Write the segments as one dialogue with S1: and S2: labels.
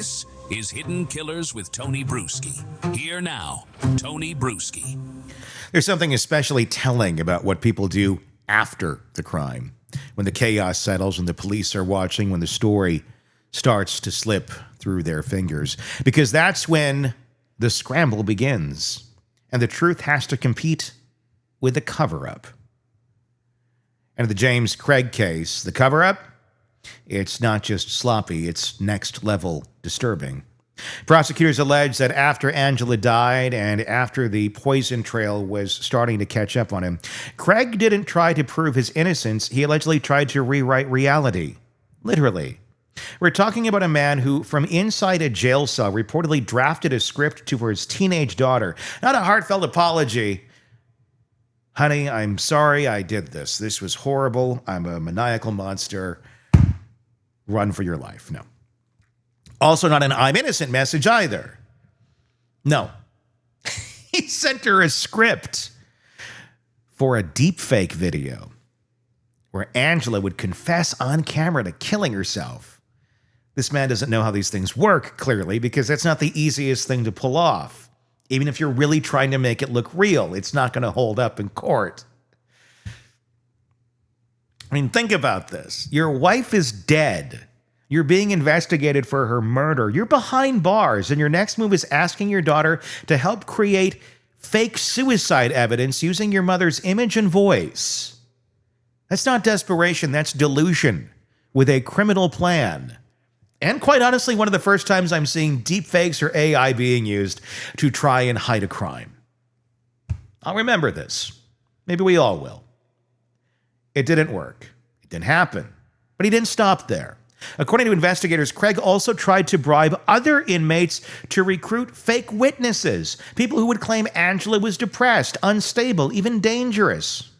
S1: This is Hidden Killers with Tony Bruschi. Here now, Tony Bruschi.
S2: There's something especially telling about what people do after the crime. When the chaos settles, when the police are watching, when the story starts to slip through their fingers. Because that's when the scramble begins. And the truth has to compete with the cover-up. And in the James Craig case, the cover-up, it's not just sloppy, it's next-level disturbing. Prosecutors allege that after Angela died and after the poison trail was starting to catch up on him, Craig didn't try to prove his innocence. He allegedly tried to rewrite reality. Literally. We're talking about a man who, from inside a jail cell, reportedly drafted a script for his teenage daughter. Not a heartfelt apology. Honey, I'm sorry I did this. This was horrible. I'm a maniacal monster. Run for your life. No. Also not an I'm innocent message either. No. He sent her a script for a deepfake video where Angela would confess on camera to killing herself. This man doesn't know how these things work, clearly, because that's not the easiest thing to pull off. Even if you're really trying to make it look real, it's not going to hold up in court. I mean, think about this. Your wife is dead. You're being investigated for her murder. You're behind bars, and your next move is asking your daughter to help create fake suicide evidence using your mother's image and voice. That's not desperation, that's delusion with a criminal plan. And quite honestly, one of the first times I'm seeing deepfakes or AI being used to try and hide a crime. I'll remember this. Maybe we all will. It didn't work. It didn't happen. But he didn't stop there. According to investigators, Craig also tried to bribe other inmates to recruit fake witnesses, people who would claim Angela was depressed, unstable, even dangerous.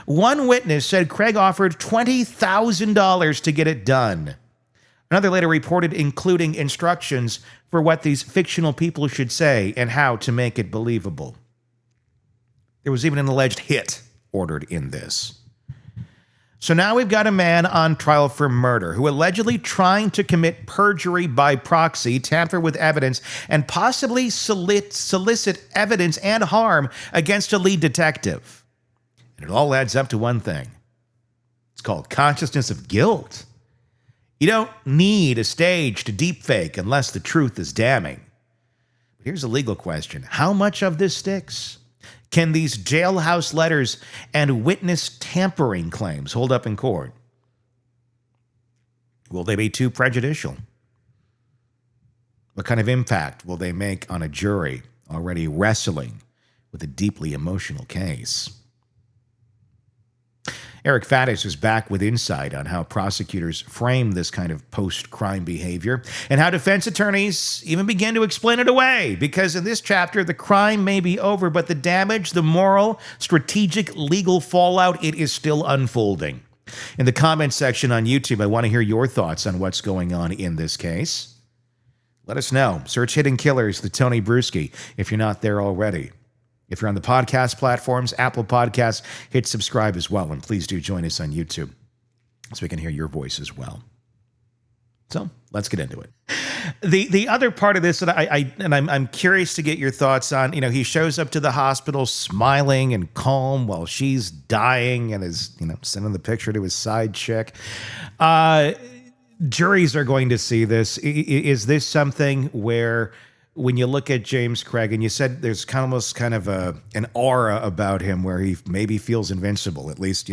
S2: One witness said Craig offered $20,000 to get it done. Another later reported including instructions for what these fictional people should say and how to make it believable. There was even an alleged hit ordered in this. So now we've got a man on trial for murder who allegedly trying to commit perjury by proxy, tamper with evidence, and possibly solicit evidence and harm against a lead detective. And it all adds up to one thing. It's called consciousness of guilt. You don't need a staged deepfake unless the truth is damning. But here's a legal question. How much of this sticks? Can these jailhouse letters and witness tampering claims hold up in court? Will they be too prejudicial? What kind of impact will they make on a jury already wrestling with a deeply emotional case? Eric Faddis is back with insight on how prosecutors frame this kind of post-crime behavior and how defense attorneys even begin to explain it away. Because in this chapter, the crime may be over, but the damage, the moral, strategic, legal fallout, it is still unfolding. In the comments section on YouTube, I want to hear your thoughts on what's going on in this case. Let us know. Search Hidden Killers, the Tony Bruschi, if you're not there already. If you're on the podcast platforms, Apple Podcasts, hit subscribe as well. And please do join us on YouTube so we can hear your voice as well. So let's get into it. The other part of this that I'm curious to get your thoughts on, he shows up to the hospital smiling and calm while she's dying and is, sending the picture to his side chick. Juries are going to see this. Is this something where, when you look at James Craig, and you said there's almost kind of an aura about him where he maybe feels invincible, at least,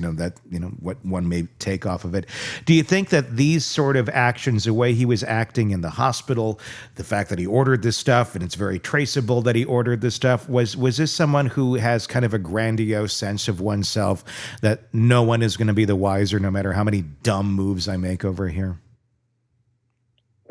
S2: what one may take off of it. Do you think that these sort of actions, the way he was acting in the hospital, the fact that he ordered this stuff, and it's very traceable that he ordered this stuff, was this someone who has kind of a grandiose sense of oneself that no one is going to be the wiser no matter how many dumb moves I make over here?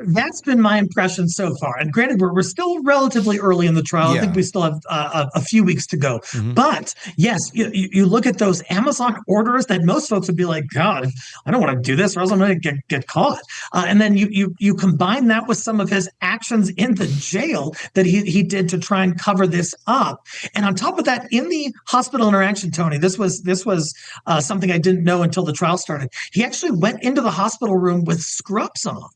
S3: That's been my impression so far. And granted, we're still relatively early in the trial. Yeah. I think we still have a few weeks to go. Mm-hmm. But yes, you look at those Amazon orders that most folks would be like, God, I don't want to do this or else I'm going to get caught. And then you combine that with some of his actions in the jail that he did to try and cover this up. And on top of that, in the hospital interaction, Tony, this was something I didn't know until the trial started. He actually went into the hospital room with scrubs on.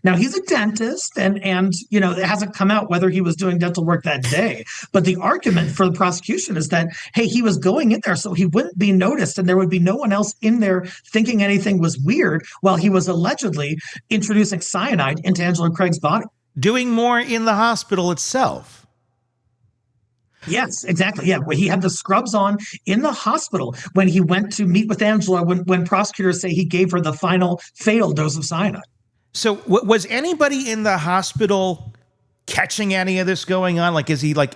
S3: Now he's a dentist, and it hasn't come out whether he was doing dental work that day. But the argument for the prosecution is that, hey, he was going in there so he wouldn't be noticed, and there would be no one else in there thinking anything was weird while he was allegedly introducing cyanide into Angela Craig's body.
S2: Doing more in the hospital itself.
S3: Yes, exactly. Yeah, he had the scrubs on in the hospital when he went to meet with Angela when prosecutors say he gave her the final fatal dose of cyanide.
S2: So was anybody in the hospital catching any of this going on? Like, is he like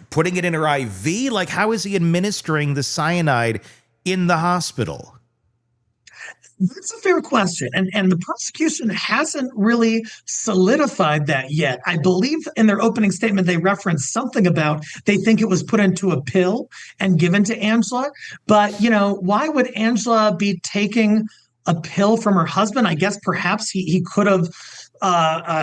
S2: putting it in her IV? Like, how is he administering the cyanide in the hospital?
S3: That's a fair question. And the prosecution hasn't really solidified that yet. I believe in their opening statement, they referenced something about they think it was put into a pill and given to Angela. But, why would Angela be taking a pill from her husband? I guess perhaps he could have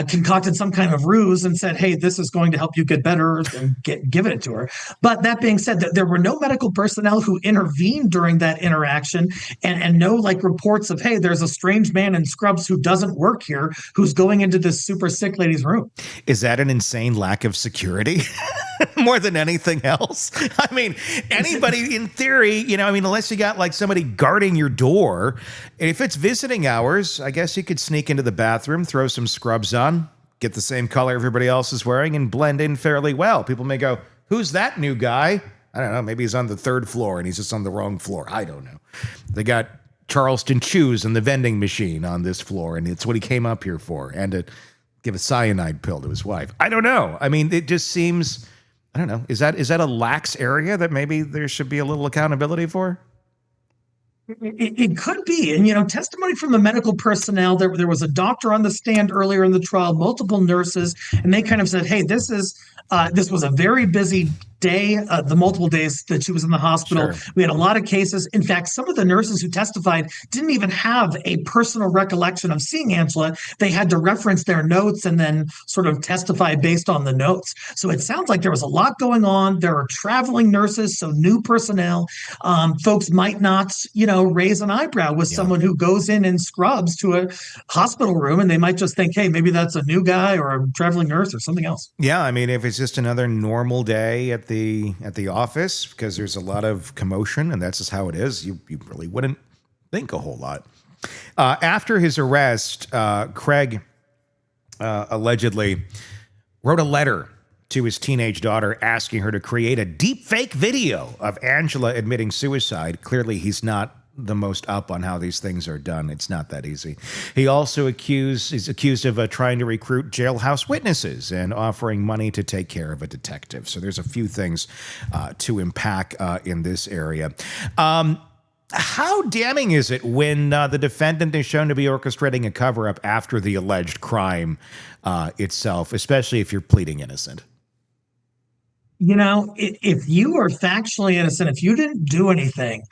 S3: concocted some kind of ruse and said, hey, this is going to help you get better, and given it to her. But that being said, there were no medical personnel who intervened during that interaction, and no reports of, hey, there's a strange man in scrubs who doesn't work here who's going into this super sick lady's room.
S2: Is that an insane lack of security? More than anything else? I mean, anybody in theory, unless you got somebody guarding your door, if it's visiting hours, I guess you could sneak into the bathroom, throw some scrubs on, get the same color everybody else is wearing, and blend in fairly well. People may go, who's that new guy? I don't know. Maybe he's on the 3rd floor and he's just on the wrong floor. I don't know. They got Charleston Chews and the vending machine on this floor, and it's what he came up here for, and to give a cyanide pill to his wife. I don't know. I mean, it just seems... I don't know. Is that a lax area that maybe there should be a little accountability for?
S3: It could be. And, testimony from the medical personnel, there was a doctor on the stand earlier in the trial, multiple nurses, and they kind of said, hey, this was a very busy day, the multiple days that she was in the hospital. Sure. We had a lot of cases. In fact, some of the nurses who testified didn't even have a personal recollection of seeing Angela. They had to reference their notes and then sort of testify based on the notes. So it sounds like there was a lot going on. There are traveling nurses, so new personnel. Folks might not, raise an eyebrow with someone who goes in scrubs to a hospital room, and they might just think, hey, maybe that's a new guy or a traveling nurse or something else.
S2: Yeah, I mean, if it's just another normal day at the office, because there's a lot of commotion and that's just how it is, you really wouldn't think a whole lot. After his arrest, Craig allegedly wrote a letter to his teenage daughter asking her to create a deepfake video of Angela admitting suicide. Clearly, he's not the most up on how these things are done. It's not that easy. He also is accused of trying to recruit jailhouse witnesses and offering money to take care of a detective. So there's a few things to unpack in this area. How damning is it when the defendant is shown to be orchestrating a cover-up after the alleged crime itself, especially if you're pleading innocent?
S3: If you are factually innocent, if you didn't do anything,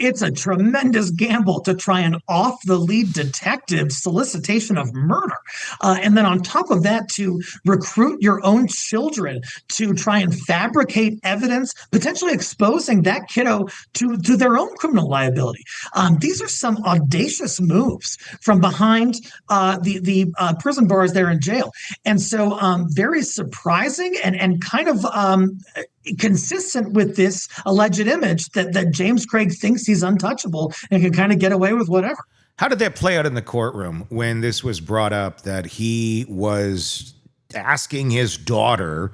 S3: it's a tremendous gamble to try and off the lead detective's solicitation of murder. And then on top of that, to recruit your own children to try and fabricate evidence, potentially exposing that kiddo to their own criminal liability. These are some audacious moves from behind the prison bars there in jail. And so very surprising and kind of consistent with this alleged image that James Craig thinks he's untouchable and can kind of get away with whatever.
S2: How did that play out in the courtroom when this was brought up that he was asking his daughter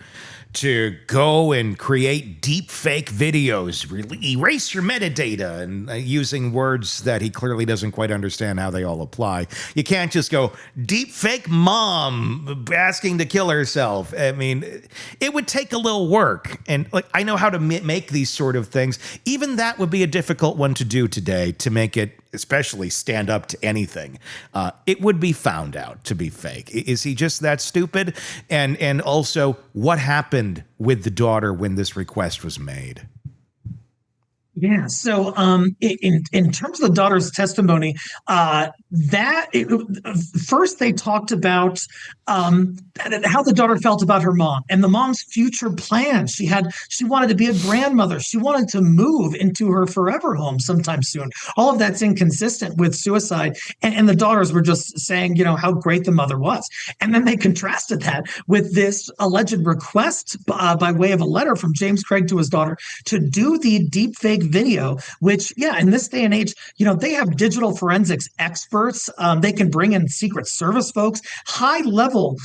S2: to go and create deep fake videos, erase your metadata, and using words that he clearly doesn't quite understand how they all apply? You can't just go, deep fake mom asking to kill herself. I mean, it would take a little work. And I know how to make these sort of things. Even that would be a difficult one to do today, to make it especially stand up to anything. It would be found out to be fake. Is he just that stupid? And also, what happened with the daughter when this request was made?
S3: Yeah. So, in terms of the daughter's testimony, first they talked about how the daughter felt about her mom and the mom's future plans. She wanted to be a grandmother. She wanted to move into her forever home sometime soon. All of that's inconsistent with suicide, and the daughters were just saying, how great the mother was, and then they contrasted that with this alleged request by way of a letter from James Craig to his daughter to do the deepfake video, which, yeah, in this day and age, they have digital forensics experts. They can bring in Secret Service folks, high level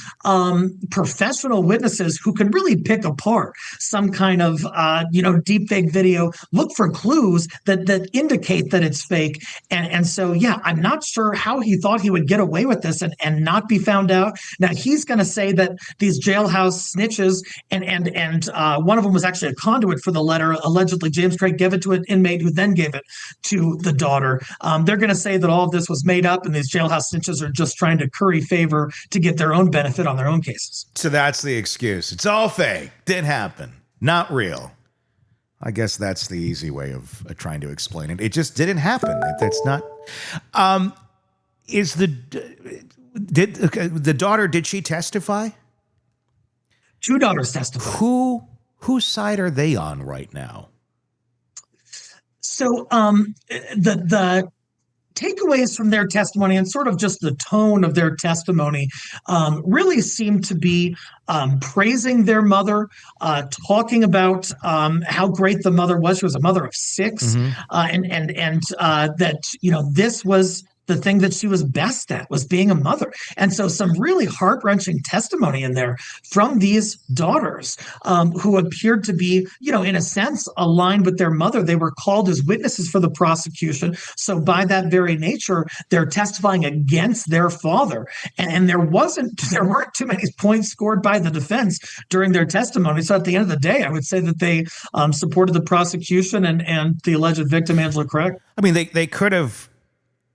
S3: professional witnesses who can really pick apart some kind of, deepfake video, look for clues that indicate that it's fake. And so, yeah, I'm not sure how he thought he would get away with this and not be found out. Now, he's going to say that these jailhouse snitches and one of them was actually a conduit for the letter. Allegedly, James Craig gave it to an inmate who then gave it to the daughter. They're going to say that all of this was made up and these jailhouse snitches are just trying to curry favor to get their own benefit on their own cases.
S2: So that's the excuse. It's all fake. Didn't happen. Not real. I guess that's the easy way of trying to explain it. It just didn't happen. That's not. The daughter, did she testify?
S3: Two daughters testified.
S2: Whose side are they on right now?
S3: So the takeaways from their testimony and sort of just the tone of their testimony really seemed to be praising their mother, talking about how great the mother was. She was a mother of six, and that this was the thing that she was best at, was being a mother. And so some really heart-wrenching testimony in there from these daughters who appeared to be, in a sense, aligned with their mother. They were called as witnesses for the prosecution. So by that very nature, they're testifying against their father. And there weren't too many points scored by the defense during their testimony. So at the end of the day, I would say that they supported the prosecution and the alleged victim, Angela Craig.
S2: I mean, they could have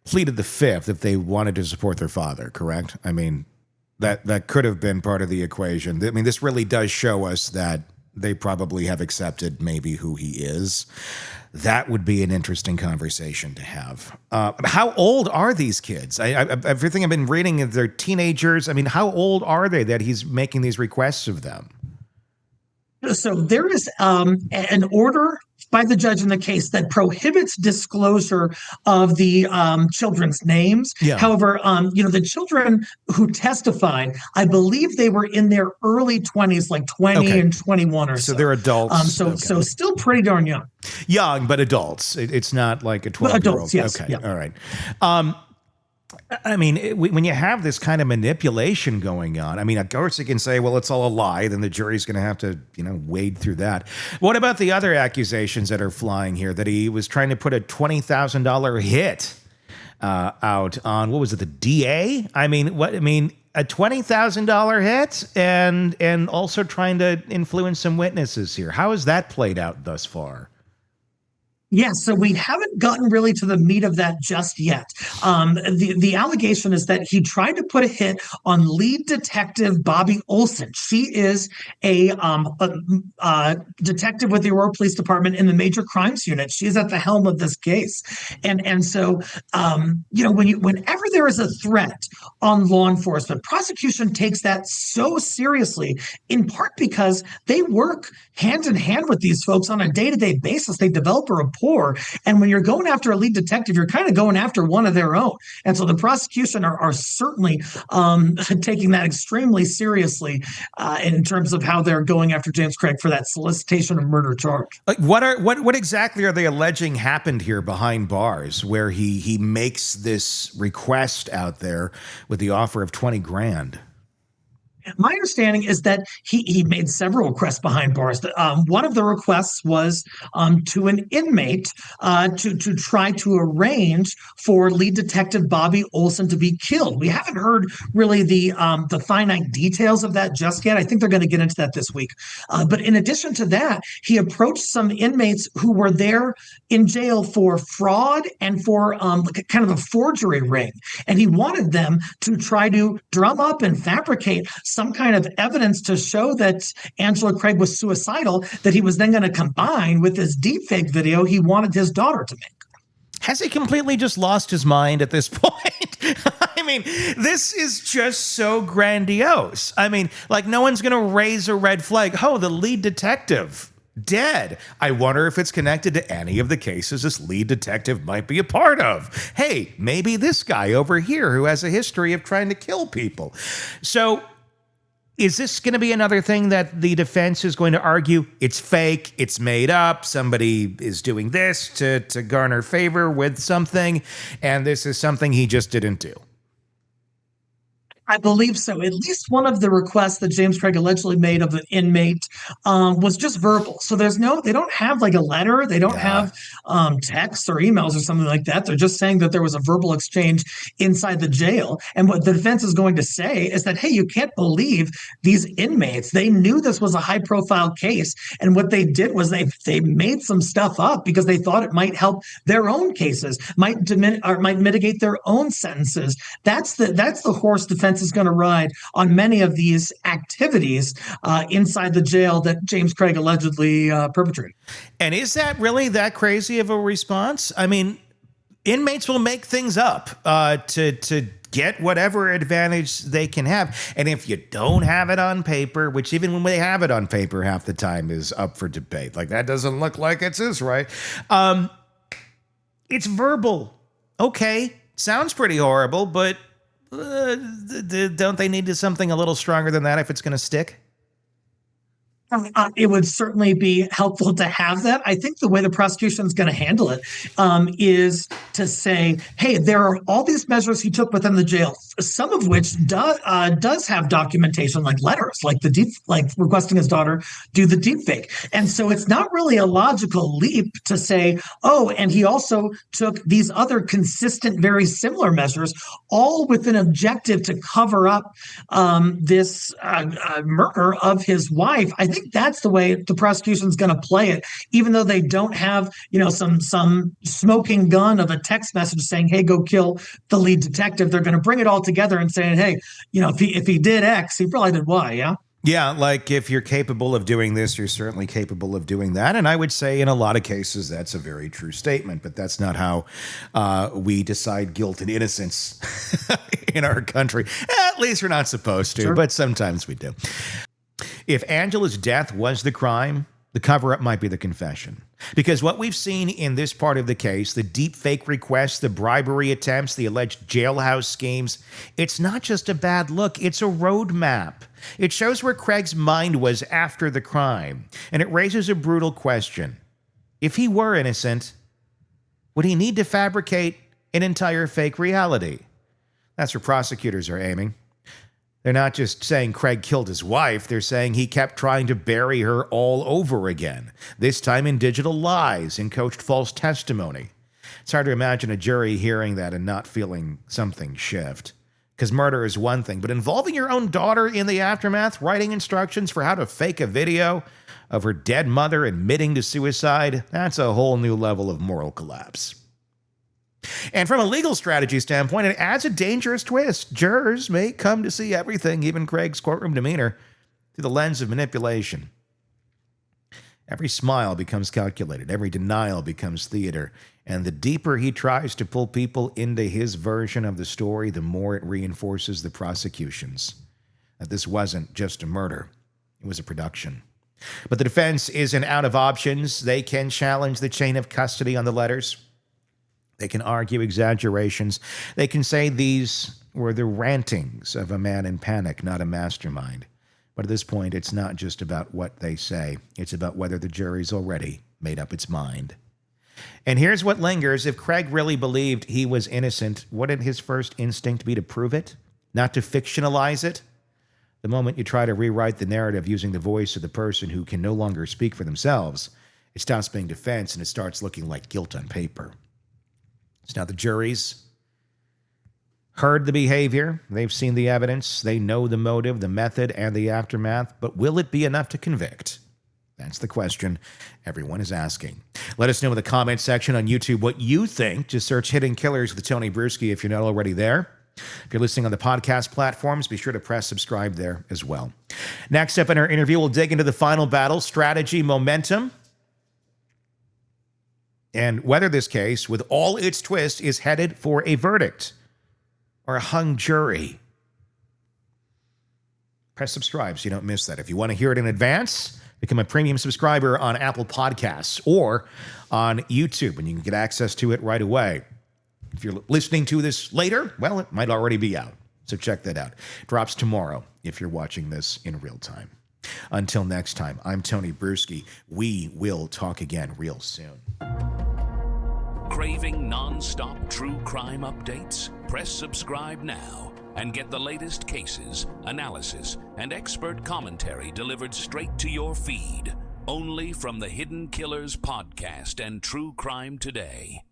S2: pleaded the fifth if they wanted to support their father, correct? I mean, that could have been part of the equation. I mean, this really does show us that they probably have accepted maybe who he is. That would be an interesting conversation to have. How old are these kids? Everything I've been reading, they're teenagers. I mean, how old are they that he's making these requests of them?
S3: So there is an order by the judge in the case that prohibits disclosure of the children's names.
S2: Yeah.
S3: However, the children who testified, I believe they were in their early 20s, like 20 and 21 or so.
S2: So they're adults.
S3: So still pretty darn young.
S2: Young, but adults. It's not like a 12-year-old.
S3: Adults, yes.
S2: Okay,
S3: yeah.
S2: all right. I mean, when you have this kind of manipulation going on, I mean, of course you can say, well, it's all a lie. Then the jury's going to have to, wade through that. What about the other accusations that are flying here? That he was trying to put a $20,000 hit out on, what was it, the DA? I mean, a $20,000 hit and also trying to influence some witnesses here. How has that played out thus far?
S3: Yeah, so we haven't gotten really to the meat of that just yet. The allegation is that he tried to put a hit on lead detective Bobby Olson. She is a detective with the Aurora Police Department in the Major Crimes Unit. She is at the helm of this case, and so whenever there is a threat on law enforcement, prosecution takes that so seriously. In part because they work hand in hand with these folks on a day-to-day basis. They develop a rapport. And when you're going after a lead detective, you're kind of going after one of their own. And so the prosecution are certainly taking that extremely seriously in terms of how they're going after James Craig for that solicitation of murder charge.
S2: Like what exactly are they alleging happened here behind bars, where he makes this request out there with the offer of 20 grand?
S3: My understanding is that he made several requests behind bars. One of the requests was to an inmate to try to arrange for lead detective Bobby Olson to be killed. We haven't heard really the finite details of that just yet. I think they're going to get into that this week. But in addition to that, he approached some inmates who were there in jail for fraud and for kind of a forgery ring. And he wanted them to try to drum up and fabricate some kind of evidence to show that Angela Craig was suicidal that he was then going to combine with this deepfake video he wanted his daughter to make.
S2: Has he completely just lost his mind at this point? I mean, this is just so grandiose. I mean, like, no one's going to raise a red flag. Oh, the lead detective dead. I wonder if it's connected to any of the cases this lead detective might be a part of. Hey, maybe this guy over here who has a history of trying to kill people. So is this going to be another thing that the defense is going to argue? It's fake, it's made up, somebody is doing this to garner favor with something, and this is something he just didn't do.
S3: I believe so. At least one of the requests that James Craig allegedly made of an inmate was just verbal. So they don't have like a letter. They don't have texts or emails or something like that. They're just saying that there was a verbal exchange inside the jail. And what the defense is going to say is that, hey, you can't believe these inmates. They knew this was a high profile case. And what they did was they made some stuff up because they thought it might help their own cases, might mitigate their own sentences. That's the horse defense is going to ride on many of these activities inside the jail that James Craig allegedly perpetrated.
S2: And is that really that crazy of a response? I mean, inmates will make things up to get whatever advantage they can have. And if you don't have it on paper, which even when they have it on paper, half the time is up for debate. Like, that doesn't look like it's his right. It's verbal. Okay. Sounds pretty horrible, but don't they need something a little stronger than that if it's going to stick?
S3: It would certainly be helpful to have that. I think the way the prosecution is going to handle it is to say, hey, there are all these measures he took within the jail, some of which does have documentation, like letters, like requesting his daughter do the deepfake. And so it's not really a logical leap to say, oh, and he also took these other consistent, very similar measures, all with an objective to cover up this murder of his wife. I think that's the way the prosecution is going to play it, even though they don't have, some smoking gun of a text message saying, hey, go kill the lead detective. They're going to bring it all together and saying, hey, if he did X, he probably did Y. Yeah.
S2: Yeah, like, if you're capable of doing this, you're certainly capable of doing that. And I would say in a lot of cases, that's a very true statement, but that's not how we decide guilt and innocence in our country. At least we're not supposed to, sure. But sometimes we do. If Angela's death was the crime, the cover-up might be the confession. Because what we've seen in this part of the case, the deepfake requests, the bribery attempts, the alleged jailhouse schemes, it's not just a bad look, it's a roadmap. It shows where Craig's mind was after the crime, and it raises a brutal question. If he were innocent, would he need to fabricate an entire fake reality? That's where prosecutors are aiming. They're not just saying Craig killed his wife, they're saying he kept trying to bury her all over again, this time in digital lies and coached false testimony. It's hard to imagine a jury hearing that and not feeling something shift. Because murder is one thing, but involving your own daughter in the aftermath, writing instructions for how to fake a video of her dead mother admitting to suicide, that's a whole new level of moral collapse. And from a legal strategy standpoint, it adds a dangerous twist. Jurors may come to see everything, even Craig's courtroom demeanor, through the lens of manipulation. Every smile becomes calculated. Every denial becomes theater. And the deeper he tries to pull people into his version of the story, the more it reinforces the prosecution's. That this wasn't just a murder. It was a production. But the defense isn't out of options. They can challenge the chain of custody on the letters. They can argue exaggerations. They can say these were the rantings of a man in panic, not a mastermind. But at this point, it's not just about what they say. It's about whether the jury's already made up its mind. And here's what lingers. If Craig really believed he was innocent, wouldn't his first instinct be to prove it? Not to fictionalize it? The moment you try to rewrite the narrative using the voice of the person who can no longer speak for themselves, it stops being defense and it starts looking like guilt on paper. So now the jury's heard the behavior. They've seen the evidence. They know the motive, the method, and the aftermath. But will it be enough to convict? That's the question everyone is asking. Let us know in the comments section on YouTube what you think. Just search Hidden Killers with Tony Bruschi if you're not already there. If you're listening on the podcast platforms, be sure to press subscribe there as well. Next up in our interview, we'll dig into the final battle, strategy, momentum, and whether this case, with all its twists, is headed for a verdict or a hung jury. Press subscribe so you don't miss that. If you want to hear it in advance, become a premium subscriber on Apple Podcasts or on YouTube, and you can get access to it right away. If you're listening to this later, well, it might already be out. So check that out. Drops tomorrow if you're watching this in real time. Until next time, I'm Tony Bruschi. We will talk again real soon.
S1: Craving non-stop true crime updates? Press subscribe now and get the latest cases, analysis, and expert commentary delivered straight to your feed. Only from the Hidden Killers podcast and True Crime Today.